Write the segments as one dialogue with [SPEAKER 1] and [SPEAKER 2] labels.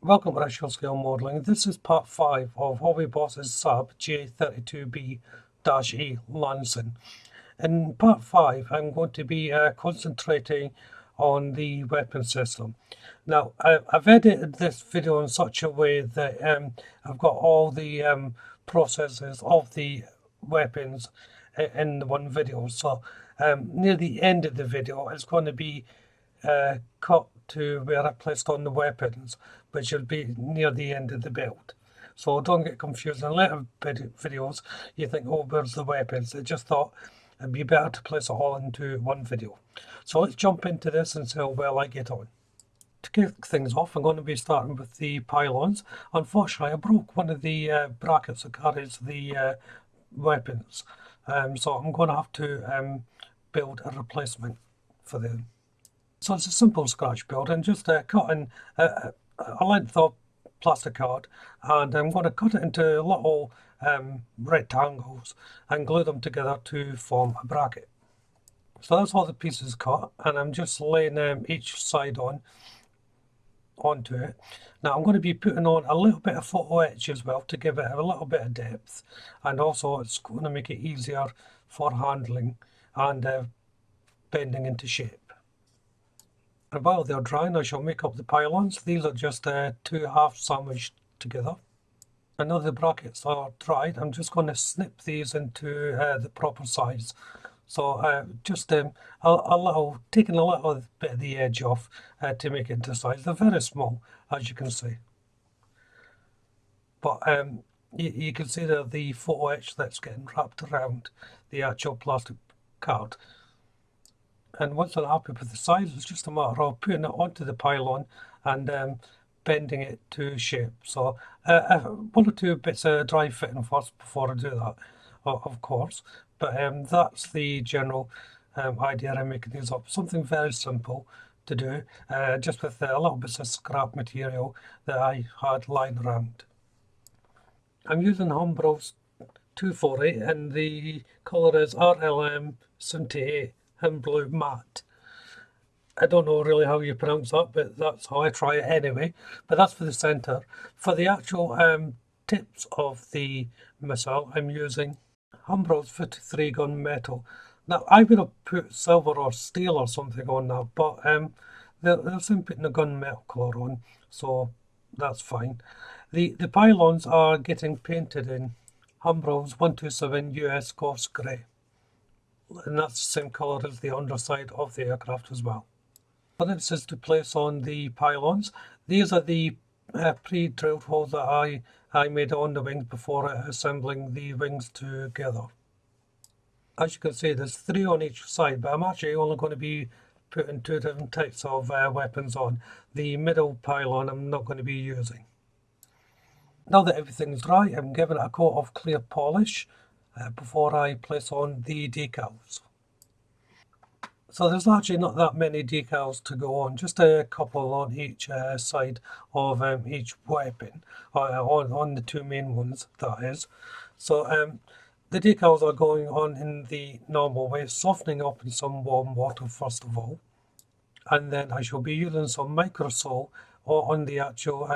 [SPEAKER 1] Welcome to Rational Scale Modelling. This is part 5 of Hobby Boss's SAAB J-32B-E Lansen. In part 5 I'm going to be concentrating on the weapon system. Now I've edited this video in such a way that I've got all the processes of the weapons in the one video. So near the end of the video it's going to be cut to where I placed on the weapons, which will be near the end of the build. So don't get confused. In later videos you think, oh, where's the weapons? I just thought it'd be better to place it all into one video. So let's jump into this and see how well I get on. To kick things off, I'm going to be starting with the pylons. Unfortunately, I broke one of the brackets that carries the weapons, so I'm going to have to build a replacement for them. So it's a simple scratch build, and just cutting a length of plastic card, and I'm going to cut it into little rectangles and glue them together to form a bracket. So that's all the pieces cut, and I'm just laying each side onto it. Now I'm going to be putting on a little bit of photo etch as well to give it a little bit of depth, and also it's going to make it easier for handling and bending into shape. And while they're drying, I shall make up the pylons. These are just two halves sandwiched together. And now the brackets are dried, I'm just going to snip these into the proper size. So just taking a little bit of the edge off to make it into size. They're very small, as you can see. But you can see the photo etch that's getting wrapped around the actual plastic card. And once I'm happy with the size, it's just a matter of putting it onto the pylon and bending it to shape. So one or two bits of dry fitting first before I do that, of course. But that's the general idea I'm making these up. Something very simple to do, just with a little bit of scrap material that I had lying around. I'm using Humbrol's 240 and the colour is RLM 78. Blue matte. I don't know really how you pronounce that, but that's how I try it anyway. But that's for the center. For the actual tips of the missile, I'm using Humbrol's 53 gun metal. Now I would have put silver or steel or something on that, but they're simply putting a gun metal colour on, so that's fine. The pylons are getting painted in Humbrol's 127 US Ghost Grey. And that's the same colour as the underside of the aircraft as well. So this is to place on the pylons. These are the pre-drilled holes that I made on the wings before assembling the wings together. As you can see, there's 3 on each side, but I'm actually only going to be putting 2 different types of weapons on. The middle pylon I'm not going to be using. Now that everything's dry, I'm giving it a coat of clear polish before I place on the decals. So there's actually not that many decals to go on, just a couple on each side of each weapon, on the 2 main ones, that is. So the decals are going on in the normal way, softening up in some warm water first of all, and then I shall be using some microsol on the actual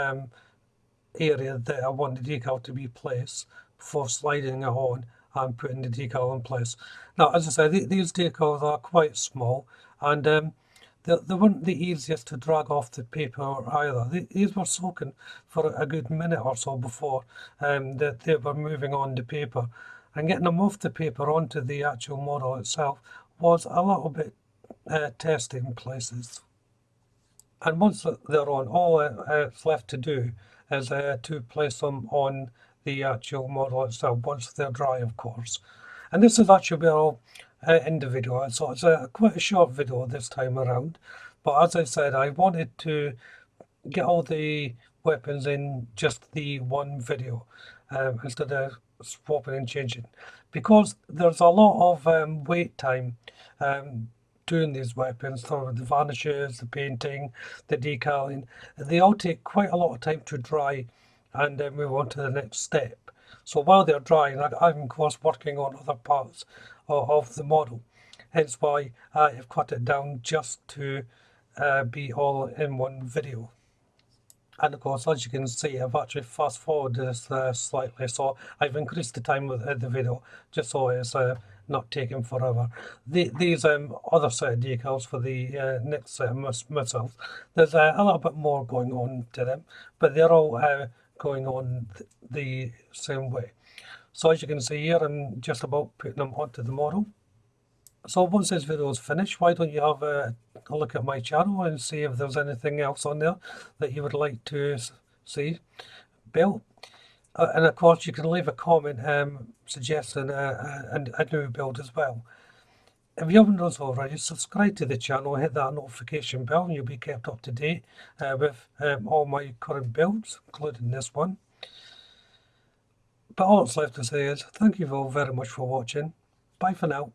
[SPEAKER 1] area that I want the decal to be placed before sliding it on and putting the decal in place. Now, as I said, these decals are quite small, and they weren't the easiest to drag off the paper either. These were soaking for a good minute or so before that they were moving on the paper, and getting them off the paper onto the actual model itself was a little bit testy in places. And once they're on, all it's left to do is to place them on the actual model itself, once they're dry, of course. And this is actually all in the video, so it's quite a short video this time around. But as I said, I wanted to get all the weapons in just the one video instead of swapping and changing, because there's a lot of wait time doing these weapons. So the varnishes, the painting, the decaling, they all take quite a lot of time to dry and then move on to the next step. So while they're drying, I'm of course working on other parts of the model. Hence why I have cut it down just to be all in one video. And of course, as you can see, I've actually fast forwarded this slightly, so I've increased the time of the video just so it's not taking forever. These other set of decals for the next set of missiles, there's a little bit more going on to them, but they're all going on the same way. So as you can see here, I'm just about putting them onto the model. So once this video is finished, why don't you have a look at my channel and see if there's anything else on there that you would like to see built. And of course, you can leave a comment suggesting a new build as well. If you haven't done so already, subscribe to the channel, hit that notification bell, and you'll be kept up to date with all my current builds, including this one. But all that's left to say is thank you all very much for watching. Bye for now.